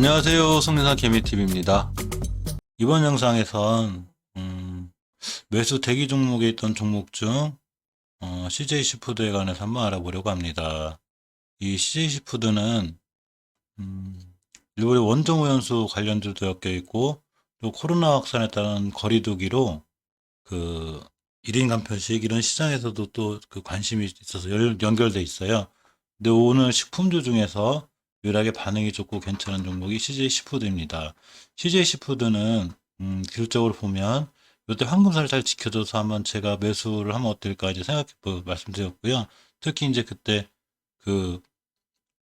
안녕하세요. 송리사 개미TV입니다. 이번 영상에선 매수 대기 종목에 있던 종목 중 CJ시푸드에 관해서 한번 알아보려고 합니다. 이 CJ시푸드는 일본의 원정우연수 관련주도 엮여 있고 또 코로나 확산에 따른 거리두기로 그 1인 간편식 이런 시장에서도 또 그 관심이 있어서 연결돼 있어요. 근데 오늘 식품주 중에서 유일하게 반응이 좋고 괜찮은 종목이 CJ시푸드입니다. CJ시푸드는 기술적으로 보면 이때 황금선을 잘 지켜줘서 한번 제가 매수를 하면 어떨까 이제 말씀드렸고요. 특히 이제 그때 그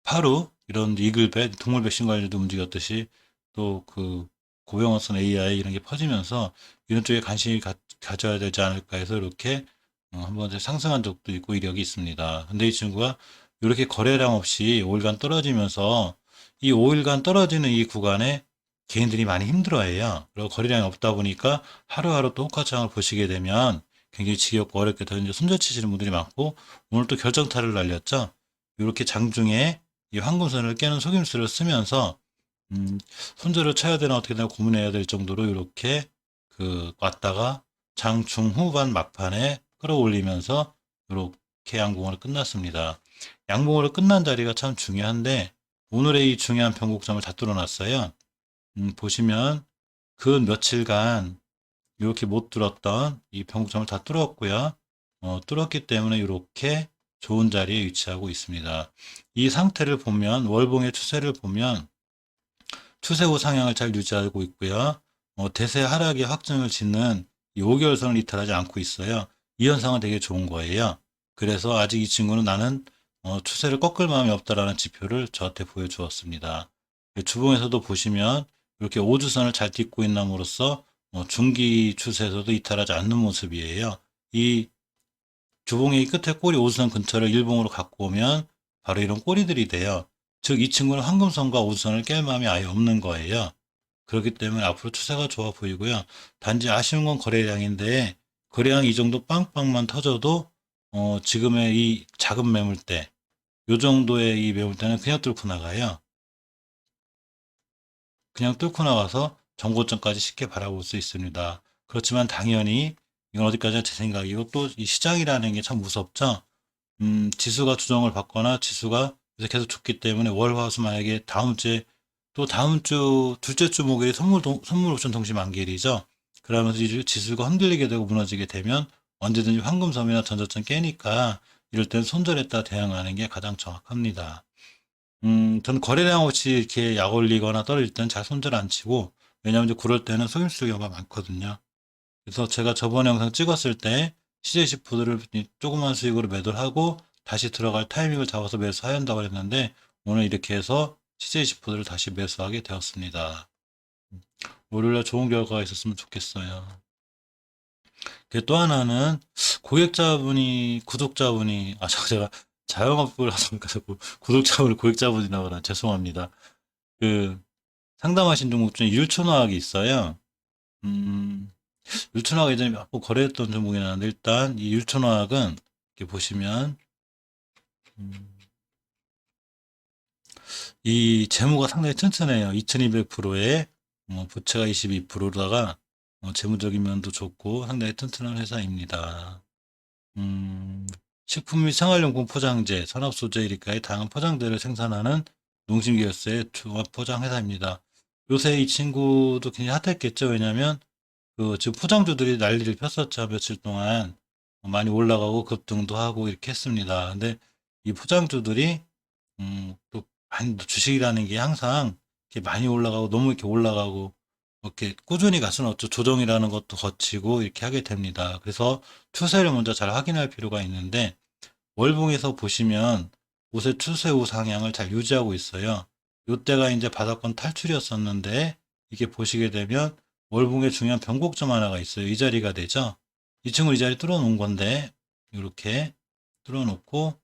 파루 이런 이글벳 동물 백신 관련도 움직였듯이 또 그 고병원성 AI 이런 게 퍼지면서 이런 쪽에 관심이 가져야 되지 않을까 해서 이렇게 한번 상승한 적도 있고 이력이 있습니다. 근데 이 친구가 이렇게 거래량 없이 5일간 떨어지면서 이 5일간 떨어지는 이 구간에 개인들이 많이 힘들어해요. 그리고 거래량이 없다 보니까 하루하루 또 호가창을 보시게 되면 굉장히 지겹고 어렵게 더 이제 손절치시는 분들이 많고 오늘 또 결정타를 날렸죠. 이렇게 장중에 이 황금선을 깨는 속임수를 쓰면서 손절을 쳐야 되나 어떻게 되나 고민해야 될 정도로 이렇게 왔다가 장 중후반 막판에 끌어올리면서 이렇게 양봉으로 끝났습니다. 양봉으로 끝난 자리가 참 중요한데 오늘의 이 중요한 변곡점을 다 뚫어놨어요. 보시면 그 며칠간 이렇게 못 뚫었던 이 변곡점을 다 뚫었고요. 뚫었기 때문에 이렇게 좋은 자리에 위치하고 있습니다. 이 상태를 보면 월봉의 추세를 보면 추세 후 상향을 잘 유지하고 있고요. 대세 하락의 확증을 짓는 이 5개월선을 이탈하지 않고 있어요. 이 현상은 되게 좋은 거예요. 그래서 아직 이 친구는 나는 추세를 꺾을 마음이 없다라는 지표를 저한테 보여주었습니다. 주봉에서도 보시면 이렇게 5주선을 잘 딛고 있남으로써 중기 추세에서도 이탈하지 않는 모습이에요. 이 주봉의 끝에 꼬리 5주선 근처를 일봉으로 갖고 오면 바로 이런 꼬리들이 돼요. 즉 이 친구는 황금선과 5주선을 깰 마음이 아예 없는 거예요. 그렇기 때문에 앞으로 추세가 좋아 보이고요. 단지 아쉬운 건 거래량인데 거래량 이 정도 빵빵만 터져도 지금의 이 작은 매물대 요 정도의 이 매물대는 그냥 뚫고 나가요. 그냥 뚫고 나가서 정고점까지 쉽게 바라볼 수 있습니다. 그렇지만 당연히 이건 어디까지나 제 생각이고 또 이 시장이라는 게 참 무섭죠. 지수가 조정을 받거나 지수가 계속 좋기 때문에 월, 화, 수 만약에 다음 주에 또 다음 주 둘째 주 목요일 선물 옵션 동시 만기일이죠. 그러면서 이 지수가 흔들리게 되고 무너지게 되면 언제든지 황금섬이나 전저점 깨니까 이럴 땐 손절했다 대응하는 게 가장 정확합니다. 저는 거래량 없이 이렇게 약 올리거나 떨어질 때는 잘 손절 안 치고 왜냐하면 이제 그럴 때는 속임수 경우가 많거든요. 그래서 제가 저번 영상 찍었을 때 CJ시푸드를 조그만 수익으로 매도를 하고 다시 들어갈 타이밍을 잡아서 매수해야 한다고 했는데 오늘 이렇게 해서 CJ시푸드를 다시 매수하게 되었습니다. 월요일날 좋은 결과가 있었으면 좋겠어요. 또 하나는 구독자분이 제가 자영업을 하다 보니까 자꾸 구독자분을 고객자분이라고 그러나 죄송합니다. 그 상담하신 종목 중에 율촌화학이 있어요. 음, 율촌화학 예전에 몇 번 거래했던 종목이 나는데 일단 이 율촌화학은 이렇게 보시면 이 재무가 상당히 튼튼해요. 2200%에 부채가 22%로다가 재무적인 면도 좋고 상당히 튼튼한 회사입니다. 식품 및 생활용품 포장재, 산업소재 이리까지 다양한 포장재를 생산하는 농심기업의 종합 포장 회사입니다. 요새 이 친구도 굉장히 핫했겠죠. 왜냐하면 지금 포장주들이 난리를 폈었죠. 며칠 동안 많이 올라가고 급등도 하고 이렇게 했습니다. 근데 이 포장주들이 또 많이 주식이라는 게 항상 이렇게 많이 올라가고 너무 이렇게 올라가고 이렇게 꾸준히 갈 수는 없죠. 조정이라는 것도 거치고 이렇게 하게 됩니다. 그래서 추세를 먼저 잘 확인할 필요가 있는데 월봉에서 보시면 옷의 추세 후 상향을 잘 유지하고 있어요. 이때가 이제 바닥권 탈출이었었는데 이게 보시게 되면 월봉에 중요한 변곡점 하나가 있어요. 이 자리가 되죠. 이 친구 이 자리 뚫어놓은 건데 이렇게 뚫어놓고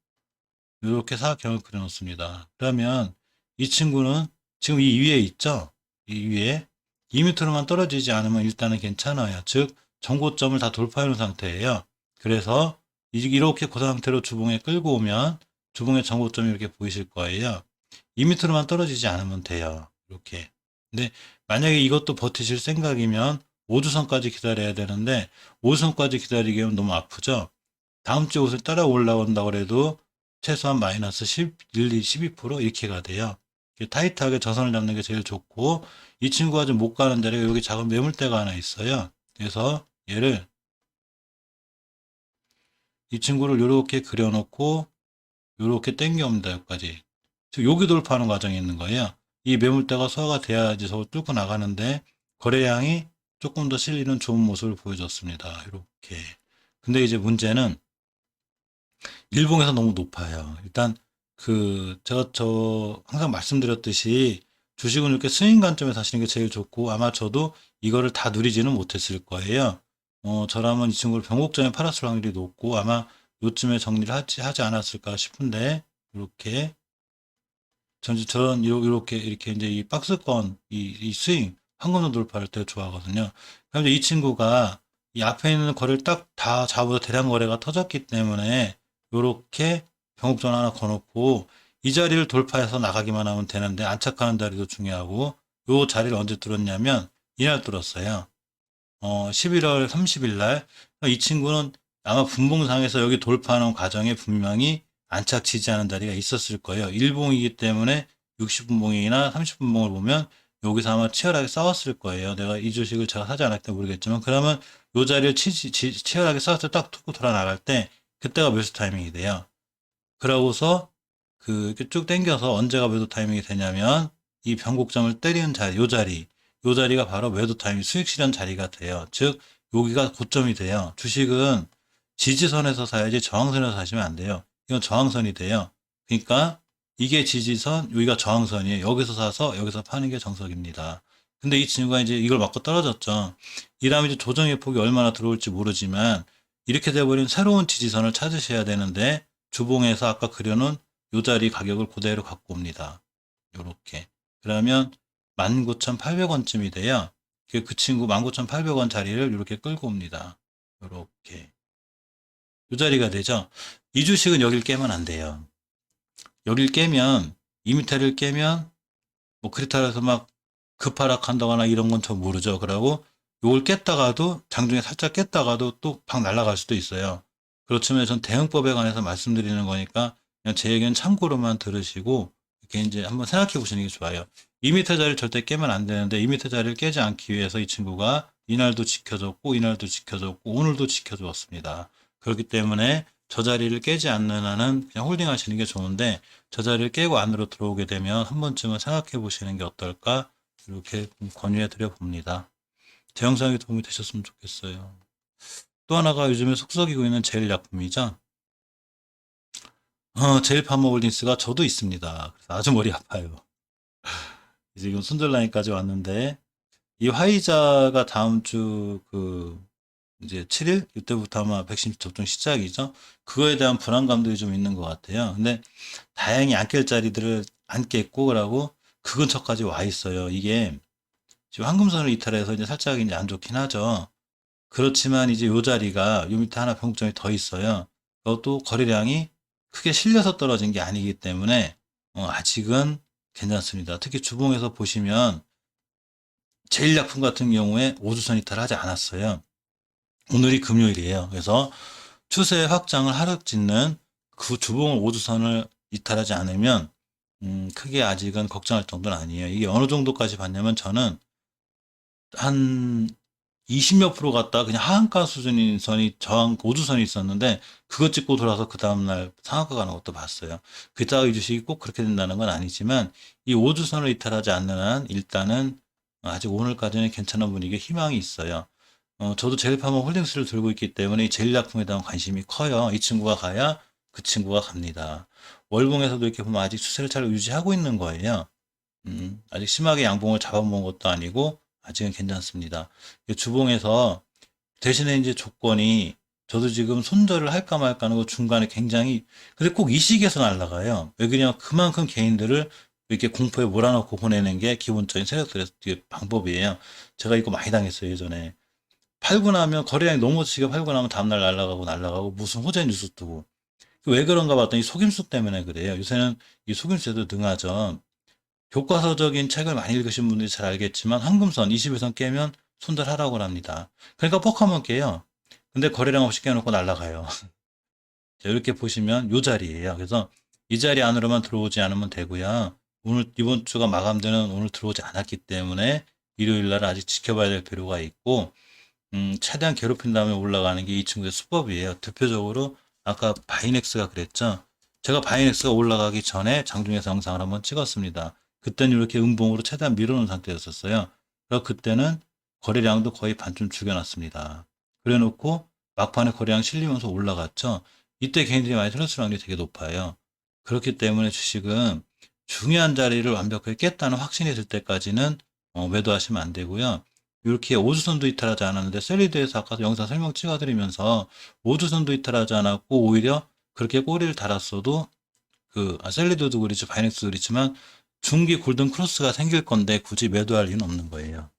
이렇게 사각형을 그려놓습니다. 그러면 이 친구는 지금 이 위에 있죠? 이 위에 2m로만 떨어지지 않으면 일단은 괜찮아요. 즉 전고점을 다 돌파해 놓은 상태예요. 그래서 이렇게 그 상태로 주봉에 끌고 오면 주봉의 전고점이 이렇게 보이실 거예요. 2m로만 떨어지지 않으면 돼요. 이렇게. 근데 만약에 이것도 버티실 생각이면 5주선까지 기다려야 되는데 5주선까지 기다리기면 너무 아프죠. 다음 주 옷을 따라 올라온다고 해도 최소한 마이너스 10, 1, 2, 12% 이렇게가 돼요. 타이트하게 저선을 잡는 게 제일 좋고, 이 친구가 좀 못 가는 자리가 여기 작은 매물대가 하나 있어요. 그래서 얘를, 이 친구를 이렇게 그려놓고 이렇게 당겨옵니다. 여기까지. 지금 여기 돌파하는 과정이 있는 거예요. 이 매물대가 소화가 돼야지 저걸 뚫고 나가는데 거래량이 조금 더 실리는 좋은 모습을 보여줬습니다. 이렇게. 근데 이제 문제는 일봉에서 너무 높아요. 일단 제가 항상 말씀드렸듯이 주식은 이렇게 스윙 관점에서 하시는 게 제일 좋고, 아마 저도 이거를 다 누리지는 못했을 거예요. 저라면 이 친구를 변곡점에 팔았을 확률이 높고, 아마 요쯤에 정리를 하지 않았을까 싶은데, 이렇게 저는 이렇게 이제 이 박스권 이 스윙 한금도 돌파할 때 좋아하거든요. 그럼 이제 이 친구가 이 앞에 있는 거래를 딱 다 잡아서 대량 거래가 터졌기 때문에 요렇게 병옥전 하나 거놓고 이 자리를 돌파해서 나가기만 하면 되는데, 안착하는 자리도 중요하고, 요 자리를 언제 뚫었냐면 이날 뚫었어요. 11월 30일 날. 이 친구는 아마 분봉상에서 여기 돌파하는 과정에 분명히 안착 지지하는 자리가 있었을 거예요. 일봉이기 때문에 60분봉이나 30분봉을 보면 여기서 아마 치열하게 싸웠을 거예요. 내가 이 주식을 제가 사지 않았기 때문에 모르겠지만, 그러면 요 자리를 치열하게 싸웠을 때 딱 뚫고 돌아 나갈 때 그때가 매수 타이밍이 돼요. 그러고서 이렇게 쭉 당겨서 언제가 매도 타이밍이 되냐면 이 변곡점을 때리는 자리, 요 자리가 바로 매도 타이밍, 수익 실현 자리가 돼요. 즉 여기가 고점이 돼요. 주식은 지지선에서 사야지 저항선에서 사시면 안 돼요. 이건 저항선이 돼요. 그러니까 이게 지지선, 여기가 저항선이에요. 여기서 사서 여기서 파는 게 정석입니다. 근데 이 친구가 이제 이걸 맞고 떨어졌죠. 이러면 이제 조정의 폭이 얼마나 들어올지 모르지만, 이렇게 돼버린 새로운 지지선을 찾으셔야 되는데, 주봉에서 아까 그려놓은 요 자리 가격을 그대로 갖고 옵니다. 요렇게. 그러면 19,800원쯤이 돼요. 그 친구 19,800원 자리를 이렇게 끌고 옵니다. 요렇게. 요 자리가 되죠. 이 주식은 여길 깨면 안 돼요. 여길 깨면, 이미터를 깨면, 뭐 크리탈에서 막 급하락한다거나 이런 건 저 모르죠. 그러고 요걸 깼다가도, 장중에 살짝 깼다가도 또 방 날아갈 수도 있어요. 그렇지만 전 대응법에 관해서 말씀드리는 거니까 그냥 제 의견 참고로만 들으시고 이렇게 이제 한번 생각해 보시는 게 좋아요. 2m 자리를 절대 깨면 안 되는데, 2m 자리를 깨지 않기 위해서 이 친구가 이날도 지켜줬고 이날도 지켜줬고 오늘도 지켜주었습니다. 그렇기 때문에 저 자리를 깨지 않는 한은 그냥 홀딩 하시는 게 좋은데, 저 자리를 깨고 안으로 들어오게 되면 한 번쯤은 생각해 보시는 게 어떨까, 이렇게 권유해 드려 봅니다. 제 영상이 도움이 되셨으면 좋겠어요. 또 하나가 요즘에 속썩이고 있는 제일약품이죠. 제일파머홀딩스가 저도 있습니다. 그래서 아주 머리 아파요. 지금 손절라인까지 왔는데, 이 화이자가 다음 주 이제 7일? 이때부터 아마 백신 접종 시작이죠. 그거에 대한 불안감들이 좀 있는 것 같아요. 근데 다행히 안 깰 자리들을 안 깼고, 그러고 그 근처까지 와 있어요. 이게 지금 황금선을 이탈해서 이제 살짝 이제 안 좋긴 하죠. 그렇지만 이제 요 자리가 요 밑에 하나 변곡점이 더 있어요. 그것도 거래량이 크게 실려서 떨어진 게 아니기 때문에 아직은 괜찮습니다. 특히 주봉에서 보시면 제일약품 같은 경우에 5주선 이탈하지 않았어요. 오늘이 금요일이에요. 그래서 추세 확장을 하락 짓는 그 주봉을 5주선을 이탈하지 않으면 크게 아직은 걱정할 정도는 아니에요. 이게 어느 정도까지 봤냐면, 저는 한 20몇 프로 갔다가 그냥 하한가 수준인 선이 저항 5주선이 있었는데, 그거 찍고 돌아서 그 다음날 상한가 가는 것도 봤어요. 그따가 이 주식이 꼭 그렇게 된다는 건 아니지만, 이 5주선을 이탈하지 않는 한 일단은 아직 오늘까지는 괜찮은 분위기에 희망이 있어요. 저도 제일파머 홀딩스를 들고 있기 때문에 이 제일약품에 대한 관심이 커요. 이 친구가 가야 그 친구가 갑니다. 월봉에서도 이렇게 보면 아직 추세를 잘 유지하고 있는 거예요. 아직 심하게 양봉을 잡아먹은 것도 아니고 아직은 괜찮습니다. 주봉에서 대신에 이제 조건이, 저도 지금 손절을 할까 말까 하는 거 중간에 굉장히, 근데 꼭 이 시기에서 날라가요. 왜 그러냐면 그만큼 개인들을 이렇게 공포에 몰아넣고 보내는 게 기본적인 세력들의 방법이에요. 제가 이거 많이 당했어요, 예전에. 팔고 나면, 거래량이 너무 지게 팔고 나면 다음날 날라가고 무슨 호재 뉴스 뜨고. 왜 그런가 봤더니 속임수 때문에 그래요. 요새는 이 속임수에도 능하죠. 교과서적인 책을 많이 읽으신 분들이 잘 알겠지만 황금선 21선 깨면 손절하라고 합니다. 그러니까 뻑 한번 깨요. 근데 거래량 없이 깨놓고 날아가요. 이렇게 보시면 요 자리예요. 그래서 이 자리 안으로만 들어오지 않으면 되고요. 오늘 이번 주가 마감되는 오늘 들어오지 않았기 때문에 일요일 날 아직 지켜봐야 될 필요가 있고 최대한 괴롭힌 다음에 올라가는 게 이 친구의 수법이에요. 대표적으로 아까 바이넥스가 그랬죠. 제가 바이넥스가 올라가기 전에 장중에서 영상을 한번 찍었습니다. 그때는 이렇게 음봉으로 최대한 밀어놓은 상태였었어요. 그래서 그때는 거래량도 거의 반쯤 죽여놨습니다. 그래놓고 막판에 거래량 실리면서 올라갔죠. 이때 개인들이 많이 틀렸을 확률이 되게 높아요. 그렇기 때문에 주식은 중요한 자리를 완벽하게 깼다는 확신이 들 때까지는 매도하시면 안 되고요. 이렇게 오주선도 이탈하지 않았는데 셀리드에서 아까 영상 설명 찍어드리면서 오주선도 이탈하지 않았고 오히려 그렇게 꼬리를 달았어도 셀리드도 그렇지 바이넥스도 그렇지만 중기 골든 크로스가 생길 건데 굳이 매도할 이유는 없는 거예요.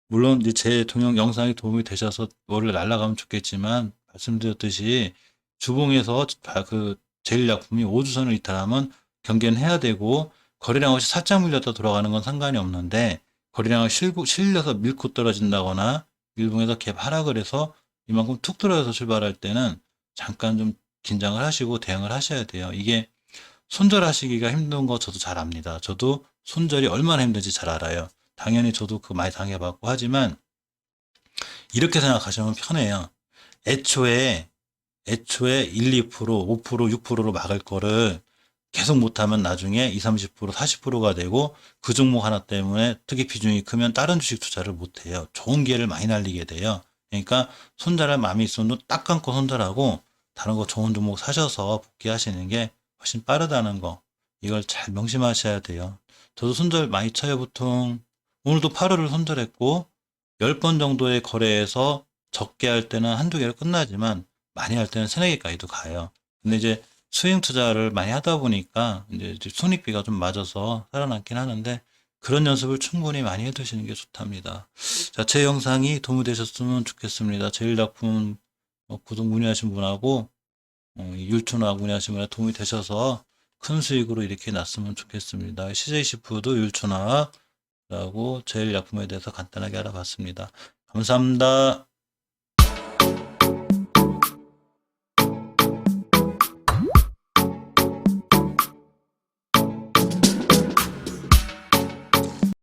물론 이제 제 동영 영상이 도움이 되셔서 월요일 날아가면 좋겠지만 말씀드렸듯이 주봉에서 제일약품이 오주선을 이탈하면 경계는 해야 되고 거래량 없이 살짝 밀렸다 돌아가는 건 상관이 없는데 거래량을 실려서 밀고 떨어진다거나 일봉에서 갭 하락을 해서 이만큼 툭 들어서 출발할 때는 잠깐 좀 긴장을 하시고 대응을 하셔야 돼요. 이게 손절하시기가 힘든 거 저도 잘 압니다. 저도 손절이 얼마나 힘든지 잘 알아요. 당연히 저도 그거 많이 당해봤고 하지만 이렇게 생각하시면 편해요. 애초에 1, 2%, 5%, 6%로 막을 거를 계속 못하면 나중에 20, 30%, 40%가 되고 그 종목 하나 때문에 특히 비중이 크면 다른 주식 투자를 못해요. 좋은 기회를 많이 날리게 돼요. 그러니까 손절할 마음이 있어도 딱 감고 손절하고 다른 거 좋은 종목 사셔서 복귀하시는 게 훨씬 빠르다는 거. 이걸 잘 명심하셔야 돼요. 저도 손절 많이 쳐요, 보통. 오늘도 8월을 손절했고 10번 정도의 거래에서 적게 할 때는 한두 개로 끝나지만 많이 할 때는 세네 개까지도 가요. 근데 이제 스윙 투자를 많이 하다 보니까 이제 손익비가 좀 맞아서 살아남긴 하는데 그런 연습을 충분히 많이 해두시는 게 좋답니다. 자, 제 영상이 도움이 되셨으면 좋겠습니다. 제일약품 구독 문의하신 분하고 율촌화 문의하신 분한테 도움이 되셔서 큰 수익으로 이렇게 났으면 좋겠습니다. CJC푸드 율촌화라고 제일약품에 대해서 간단하게 알아봤습니다. 감사합니다.